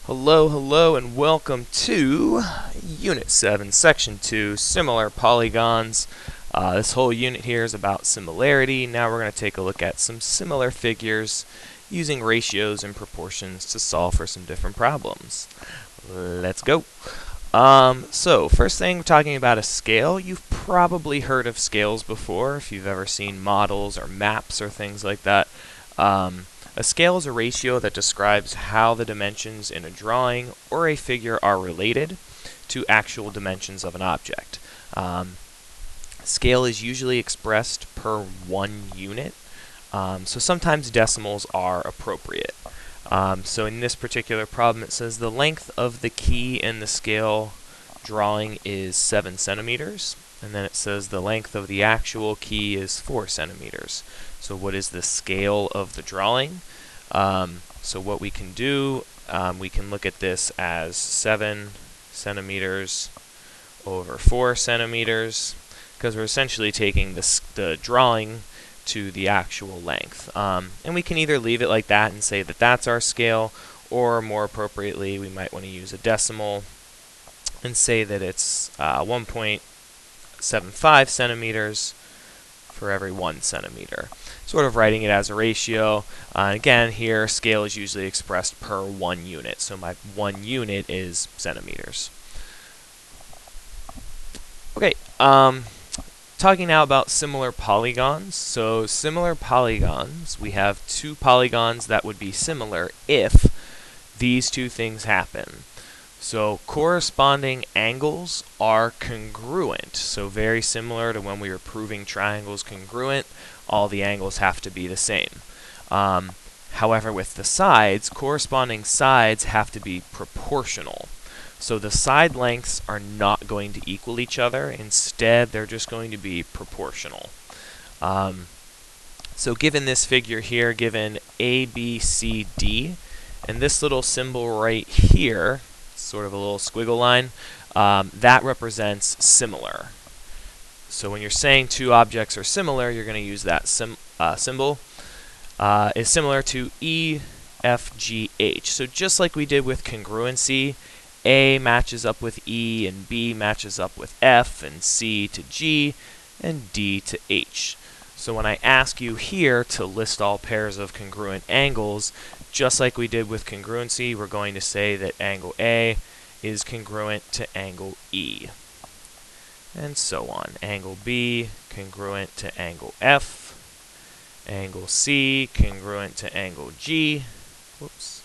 Hello, and welcome to Unit 7, Section 2, Similar Polygons. This whole unit here is about similarity. Now we're going to take a look at some similar figures using ratios and proportions to solve for some different problems. Let's go. So first thing, we're talking about a scale. You've probably heard of scales before if you've ever seen models or maps or things like that. A scale is a ratio that describes how the dimensions in a drawing or a figure are related to actual dimensions of an object. Scale is usually expressed per 1 unit, so sometimes decimals are appropriate. So in this particular problem it says the length of the key in the scale drawing is 7 centimeters, and then it says the length of the actual key is 4 centimeters. So what is the scale of the drawing? So what we can do, we can look at this as 7 centimeters over 4 centimeters, because we're essentially taking the drawing to the actual length. And we can either leave it like that and say that that's our scale, or more appropriately, we might want to use a decimal and say that it's 1.75 centimeters for every 1 centimeter. Sort of writing it as a ratio. Again, here scale is usually expressed per 1 unit, so my 1 unit is centimeters. Okay, talking now about similar polygons. So similar polygons, we have 2 polygons that would be similar if these 2 things happen. So corresponding angles are congruent, so very similar to when we were proving triangles congruent, all the angles have to be the same. However, with the sides, corresponding sides have to be proportional. So the side lengths are not going to equal each other. Instead, they're just going to be proportional. So given this figure here, given A, B, C, D, and this little symbol right here, sort of a little squiggle line, that represents similar. So when you're saying 2 objects are similar, you're going to use that symbol. Is similar to E, F, G, H. So just like we did with congruency, A matches up with E, and B matches up with F, and C to G, and D to H. So when I ask you here to list all pairs of congruent angles, just like we did with congruency, we're going to say that angle A is congruent to angle E. And so on. Angle B congruent to angle F. Angle C congruent to angle G. Whoops.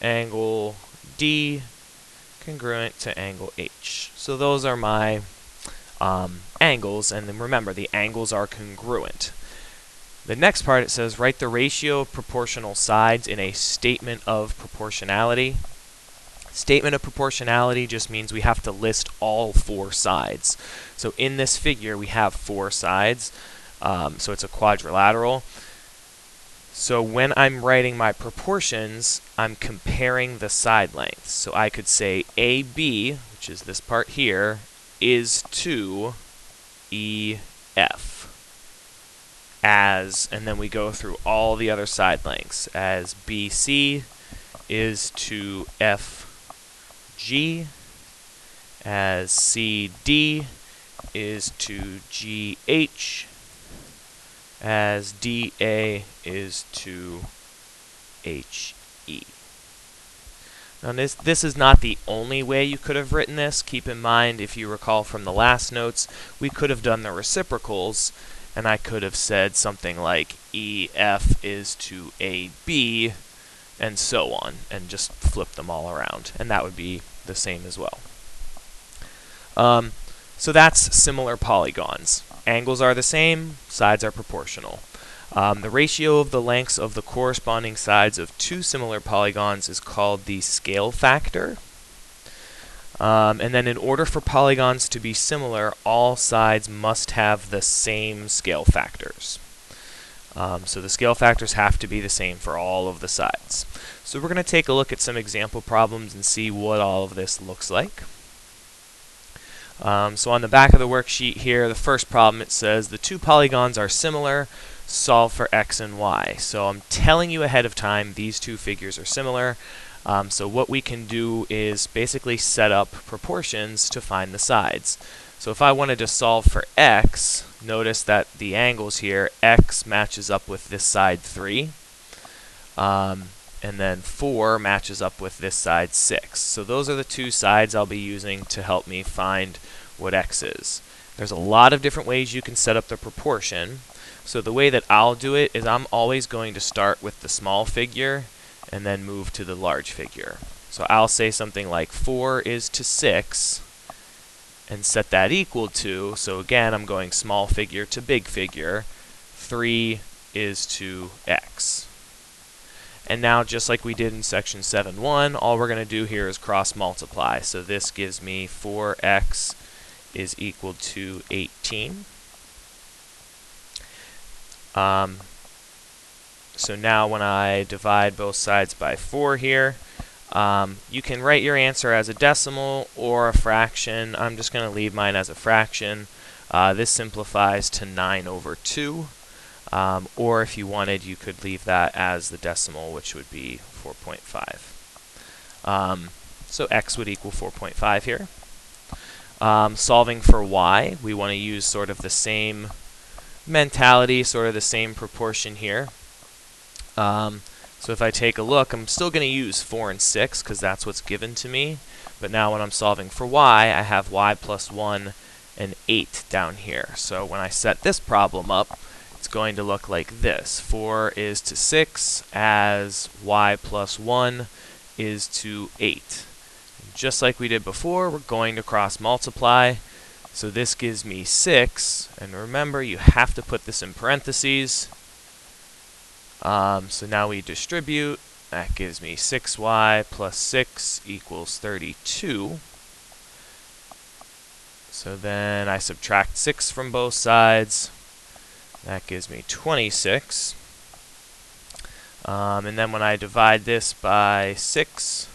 Angle D congruent to angle H. So those are my angles, and then remember, the angles are congruent. The next part, it says write the ratio of proportional sides in a statement of proportionality. Statement of proportionality just means we have to list all 4 sides. So in this figure we have 4 sides, so it's a quadrilateral. So when I'm writing my proportions, I'm comparing the side lengths. So I could say AB, which is this part here, is to EF. As, and then we go through all the other side lengths, as BC is to FG, as CD is to GH, as DA is to HE. Now this is not the only way you could have written this. Keep in mind, if you recall from the last notes, we could have done the reciprocals, and I could have said something like EF is to AB, and so on, and just flip them all around, and that would be the same as well. So that's similar polygons. Angles are the same, sides are proportional. The ratio of the lengths of the corresponding sides of 2 similar polygons is called the scale factor. And then in order for polygons to be similar, all sides must have the same scale factors. So the scale factors have to be the same for all of the sides. So we're going to take a look at some example problems and see what all of this looks like. So on the back of the worksheet here, the first problem, it says the 2 polygons are similar, solve for x and y. So I'm telling you ahead of time these 2 figures are similar. So what we can do is basically set up proportions to find the sides. So if I wanted to solve for x, notice that the angles here, x matches up with this side 3, and then 4 matches up with this side 6. So those are the two sides I'll be using to help me find what x is. There's a lot of different ways you can set up the proportion. So the way that I'll do it is I'm always going to start with the small figure and then move to the large figure. So I'll say something like 4 is to 6, and set that equal to, so again I'm going small figure to big figure, 3 is to x. And now just like we did in section 7.1, all we're going to do here is cross multiply. So this gives me 4x is equal to 18. So now when I divide both sides by 4 here, you can write your answer as a decimal or a fraction. I'm just going to leave mine as a fraction. This simplifies to 9/2. Or if you wanted, you could leave that as the decimal, which would be 4.5. So x would equal 4.5 here. Solving for y, we want to use sort of the same mentality, sort of the same proportion here. So if I take a look, I'm still going to use 4 and 6 because that's what's given to me. But now when I'm solving for y, I have y plus 1 and 8 down here. So when I set this problem up, it's going to look like this. 4 is to 6 as y plus 1 is to 8. Just like we did before, we're going to cross multiply. So this gives me 6. And remember, you have to put this in parentheses. So now we distribute. That gives me 6y plus 6 equals 32. So then I subtract 6 from both sides. That gives me 26. And then when I divide this by 6,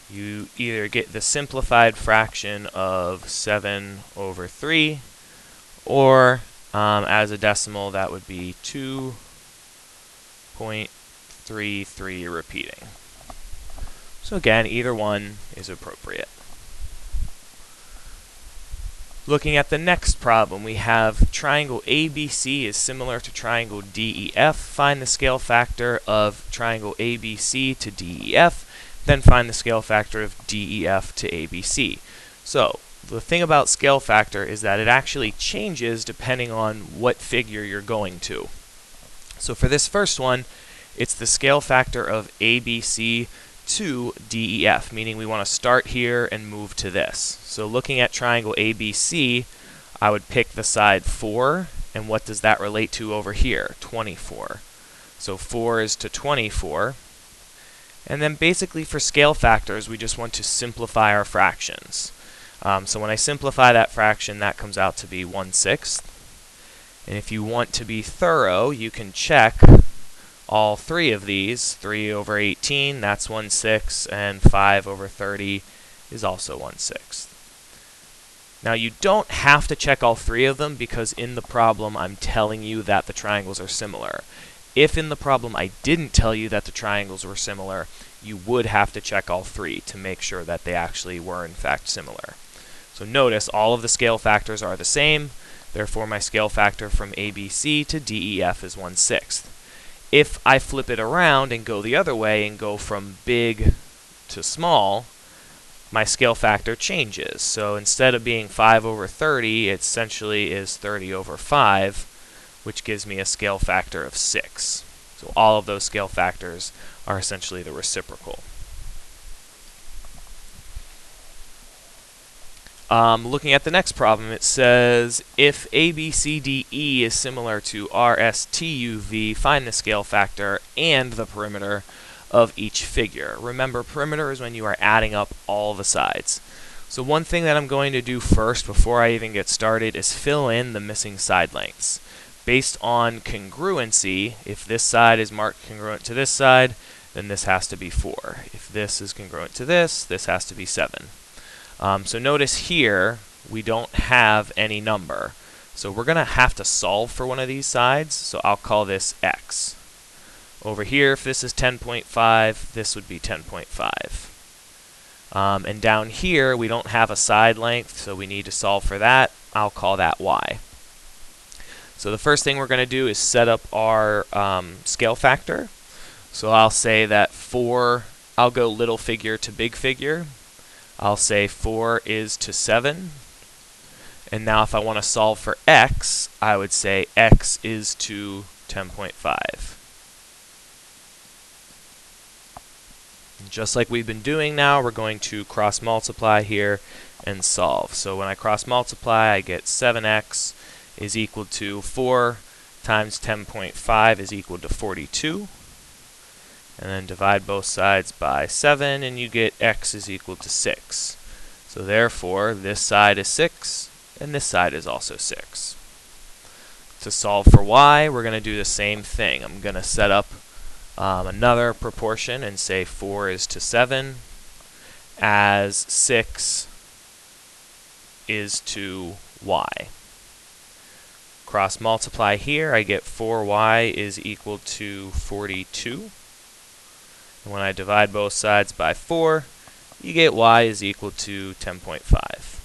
you either get the simplified fraction of 7/3, or as a decimal, that would be 2.33 repeating. So again, either one is appropriate. Looking at the next problem, we have triangle ABC is similar to triangle DEF. Find the scale factor of triangle ABC to DEF, then find the scale factor of DEF to ABC. So the thing about scale factor is that it actually changes depending on what figure you're going to. So for this first one, it's the scale factor of ABC to DEF, meaning we want to start here and move to this. So looking at triangle ABC, I would pick the side 4, and what does that relate to over here? 24. So 4 is to 24. And then basically for scale factors, we just want to simplify our fractions. So when I simplify that fraction, that comes out to be 1/6. And if you want to be thorough, you can check all three of these. 3/18, that's 1/6, and 5/30 is also 1/6. Now you don't have to check all three of them because in the problem I'm telling you that the triangles are similar. If in the problem I didn't tell you that the triangles were similar, you would have to check all three to make sure that they actually were in fact similar. So notice all of the scale factors are the same, therefore my scale factor from ABC to DEF is 1/6. If I flip it around and go the other way and go from big to small, my scale factor changes. So instead of being 5/30, it essentially is 30/5, which gives me a scale factor of 6. So all of those scale factors are essentially the reciprocal. Looking at the next problem, it says, if ABCDE is similar to RSTUV, find the scale factor and the perimeter of each figure. Remember, perimeter is when you are adding up all the sides. So one thing that I'm going to do first before I even get started is fill in the missing side lengths. Based on congruency, if this side is marked congruent to this side, then this has to be 4. If this is congruent to this has to be 7. So notice here, we don't have any number. So we're going to have to solve for one of these sides, so I'll call this x. Over here, if this is 10.5, this would be 10.5. And down here, we don't have a side length, so we need to solve for that. I'll call that y. So the first thing we're going to do is set up our scale factor. So I'll say that I'll go little figure to big figure. I'll say 4 is to 7. And now if I want to solve for x, I would say x is to 10.5. Just like we've been doing now, we're going to cross multiply here and solve. So when I cross multiply, I get 7x is equal to 4 times 10.5 is equal to 42. And then divide both sides by 7, and you get x is equal to 6. So therefore, this side is 6, and this side is also 6. To solve for y, we're going to do the same thing. I'm going to set up another proportion and say 4 is to 7 as 6 is to y. Cross multiply here, I get 4y is equal to 42. And when I divide both sides by 4, you get y is equal to 10.5.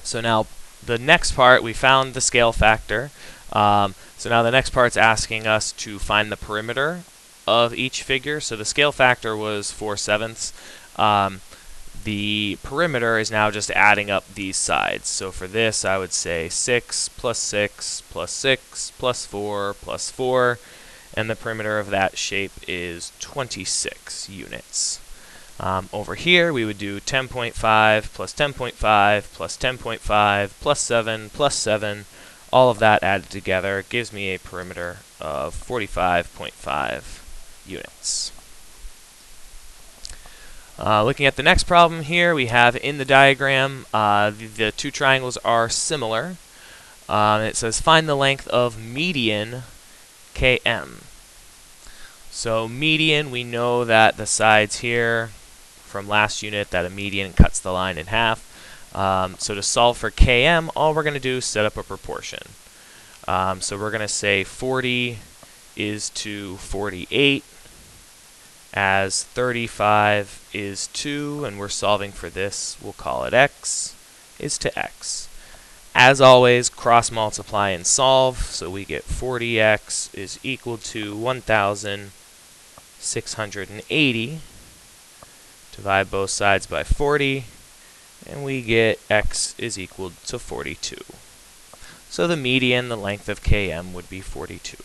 So now the next part, we found the scale factor. So now the next part's asking us to find the perimeter of each figure. So the scale factor was 4/7. The perimeter is now just adding up these sides. So for this, I would say 6 plus 6 plus 6 plus 4 plus 4. And the perimeter of that shape is 26 units. Over here, we would do 10.5 plus 10.5 plus 10.5 plus 7 plus 7. All of that added together gives me a perimeter of 45.5 units. Looking at the next problem here, we have in the diagram, the two triangles are similar. It says find the length of median km. So median, we know that the sides here from last unit that a median cuts the line in half. So to solve for km, all we're going to do is set up a proportion. So we're going to say 40 is to 48 as 35 is to, and we're solving for this, we'll call it x, is to x. As always, cross multiply and solve, so we get 40x is equal to 1,680. Divide both sides by 40, and we get x is equal to 42. So the median, the length of km, would be 42.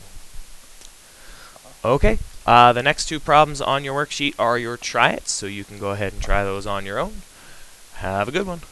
Okay, the next two problems on your worksheet are your try-its, so you can go ahead and try those on your own. Have a good one.